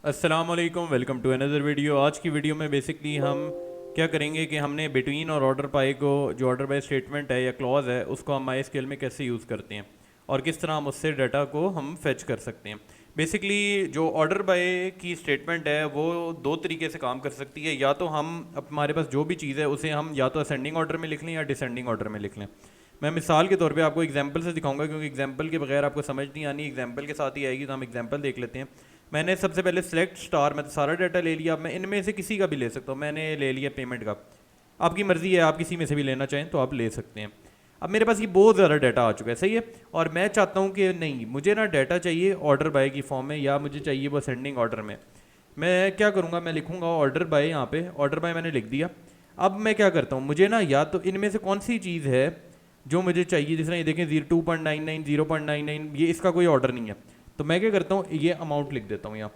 अस्सलाम वालेकुम, welcome to another video. आज की वीडियो में बेसिकली हम क्या करेंगे कि हमने बिटवीन और ऑर्डर बाय को, जो ऑर्डर बाय स्टेटमेंट है या क्लॉज है, उसको हम माई स्केल में कैसे यूज़ करते हैं और किस तरह हम उससे डाटा को हम फेच कर सकते हैं। बेसिकली जो ऑर्डर बाय की स्टेटमेंट है वो दो तरीके से काम कर सकती है। या तो हम हमारे पास जो भी चीज़ है उसे हम या तो असेंडिंग ऑर्डर में लिख लें या डिसेंडिंग ऑर्डर में लिख लें। मैं मिसाल के तौर पे आपको एग्जांपल से दिखाऊंगा, क्योंकि एग्जांपल के बगैर आपको समझ नहीं आनी, एग्जांपल के साथ ही आएगी। तो हम एग्जांपल देख लेते हैं। मैंने सबसे पहले सेलेक्ट स्टार में तो सारा डाटा ले लिया। अब मैं इनमें से किसी का भी ले सकता हूँ। मैंने ले लिया पेमेंट का, आपकी मर्ज़ी है, आप किसी में से भी लेना चाहें तो आप ले सकते हैं। अब मेरे पास ये बहुत ज़्यादा डाटा आ चुका है, सही है। और मैं चाहता हूँ कि नहीं, मुझे ना डाटा चाहिए ऑर्डर बाय की फॉर्म में, या मुझे चाहिए वो सेंडिंग ऑर्डर में। मैं क्या करूँगा, मैं लिखूँगा ऑर्डर बाय। यहाँ पे ऑर्डर बाय मैंने लिख दिया। अब मैं क्या करता हूँ, मुझे ना या तो इनमें से कौन सी चीज़ है जो मुझे चाहिए। जिस तरह ये देखें 2.99, 0.99, ये इसका कोई ऑर्डर नहीं है। तो मैं क्या करता हूँ, ये अमाउंट लिख देता हूँ यहाँ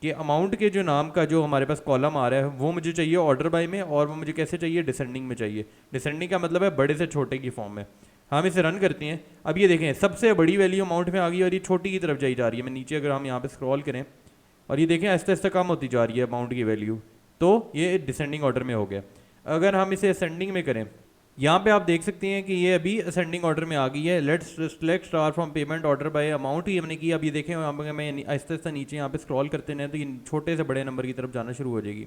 कि अमाउंट के जो नाम का जो हमारे पास कॉलम आ रहा है वो मुझे चाहिए ऑर्डर बाय में, और वो मुझे कैसे चाहिए, डिसेंडिंग में चाहिए। डिसेंडिंग का मतलब है बड़े से छोटे की फॉर्म में। हम इसे रन करते हैं। अब ये देखें सबसे बड़ी वैल्यू अमाउंट में आ गई और ये छोटी की तरफ जाई जा रही है। मैं नीचे अगर हम यहाँ पे स्क्रॉल करें और ये देखें आहिस्ता आहिस्ता कम होती जा रही है अमाउंट की वैल्यू, तो ये डिसेंडिंग ऑर्डर में हो गया। अगर हम इसे असेंडिंग में करें, यहाँ पे आप देख सकते हैं कि ये अभी असेंडिंग ऑर्डर में आ गई है। Let's select star from payment order by amount, ही हमने किया। अब ये देखें मैं आहिस्ता आहिस्ता नीचे यहाँ पे स्क्रॉल करते हैं तो ये छोटे से बड़े नंबर की तरफ जाना शुरू हो जाएगी।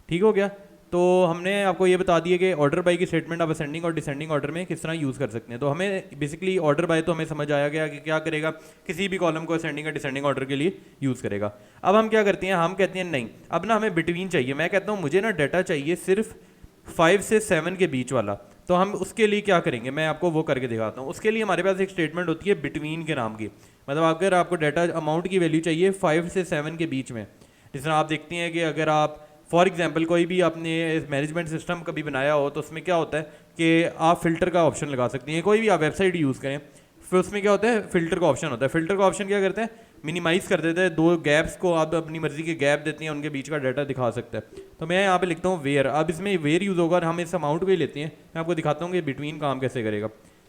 ठीक हो गया। तो हमने आपको ये बता दिया कि ऑर्डर बाय की स्टेटमेंट आप असेंडिंग और डिसेंडिंग ऑर्डर में किस तरह यूज़ कर सकते हैं। तो हमें बेसिकली ऑर्डर बाय तो हमें समझ आया गया कि क्या करेगा, किसी भी कॉलम को असेंडिंग और डिसेंडिंग ऑर्डर के लिए यूज़ करेगा। अब हम क्या करते हैं, हम कहते हैं नहीं, अब ना हमें बिटवीन चाहिए। मैं कहता हूँ मुझे ना डाटा चाहिए सिर्फ 5 से 7 के बीच वाला। तो हम उसके लिए क्या करेंगे, मैं आपको वो करके दिखाता हूँ। उसके लिए हमारे पास एक स्टेटमेंट होती है बिटवीन के नाम की। मतलब अगर आपको डाटा अमाउंट की वैल्यू चाहिए 5 से 7 के बीच में, जिस तरह आप देखते हैं कि अगर आप फॉर एग्जांपल कोई भी आपने मैनेजमेंट सिस्टम कभी बनाया हो तो उसमें क्या होता है कि आप फ़िल्टर का ऑप्शन लगा सकती हैं। कोई भी आप वेबसाइट यूज़ करें, फिर उसमें क्या होता है, फ़िल्टर का ऑप्शन होता है। फ़िल्टर का ऑप्शन क्या करते हैं, मिनिमाइज़ कर देते हैं। दो गैप्स को आप अपनी मर्जी के गैप देते हैं, उनके बीच का डाटा दिखा सकता है। तो मैं यहाँ पे लिखता हूँ वेयर। अब इसमें वेयर यूज़ होगा और हम इस अमाउंट को ही लेते हैं। मैं आपको दिखाता हूँ कि बिटवीन काम कैसे करेगा।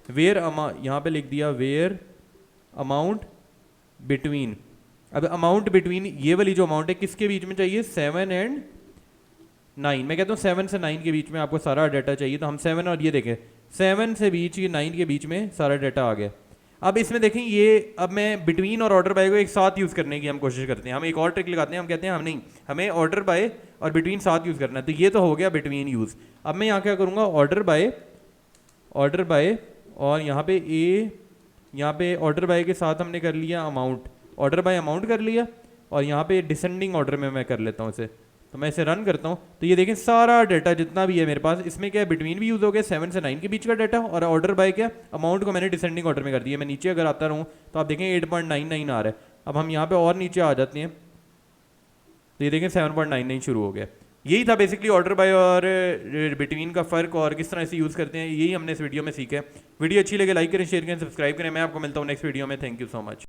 वेयर यहाँ पे लिख दिया वेयर अमाउंट बिटवीन। अब अमाउंट बिटवीन, ये वाली जो अमाउंट है किसके बीच में चाहिए, 7 एंड 9। मैं कहता हूँ 7 से 9 के बीच में आपको सारा डाटा चाहिए। तो हम 7 और ये देखें 7 से बीच 9 के बीच में सारा डाटा आ गया। अब इसमें देखें ये, अब मैं बिटवीन और ऑर्डर बाय को एक साथ यूज़ करने की हम कोशिश करते हैं। हम एक और ट्रिक लगाते हैं, हम कहते हैं हम नहीं, हमें ऑर्डर बाय और बिटवीन साथ यूज़ करना है। तो ये तो हो गया बिटवीन यूज़। अब मैं यहाँ क्या करूँगा, ऑर्डर बाय और यहाँ पे यहाँ पे ऑर्डर बाय के साथ हमने कर लिया अमाउंट, ऑर्डर बाय अमाउंट कर लिया। और यहाँ पे डिसेंडिंग ऑर्डर में मैं कर लेता हूँ इसे। तो मैं इसे रन करता हूँ तो ये देखें सारा डाटा जितना भी है मेरे पास, इसमें क्या है, बिटवीन भी यूज़ हो गया 7 से 9 के बीच का डाटा, और ऑर्डर बाय क्या, अमाउंट को मैंने डिसेंडिंग ऑर्डर में कर दिया। मैं नीचे अगर आता रहूँ तो आप देखें 8.99 आ रहा है। अब हम यहाँ पे और नीचे आ जाते हैं तो ये देखें 7.99 शुरू हो गया। यही था बेसिकली ऑर्डर बाय और बिटवीन का फ़र्क, और किस तरह इसे यूज़ करते हैं, यही हमने इस वीडियो में सीखा है। वीडियो अच्छी लगे लाइक करें, शेयर करें, सब्सक्राइब करें। मैं आपको मिलता हूँ नेक्स्ट वीडियो में। Thank you so much.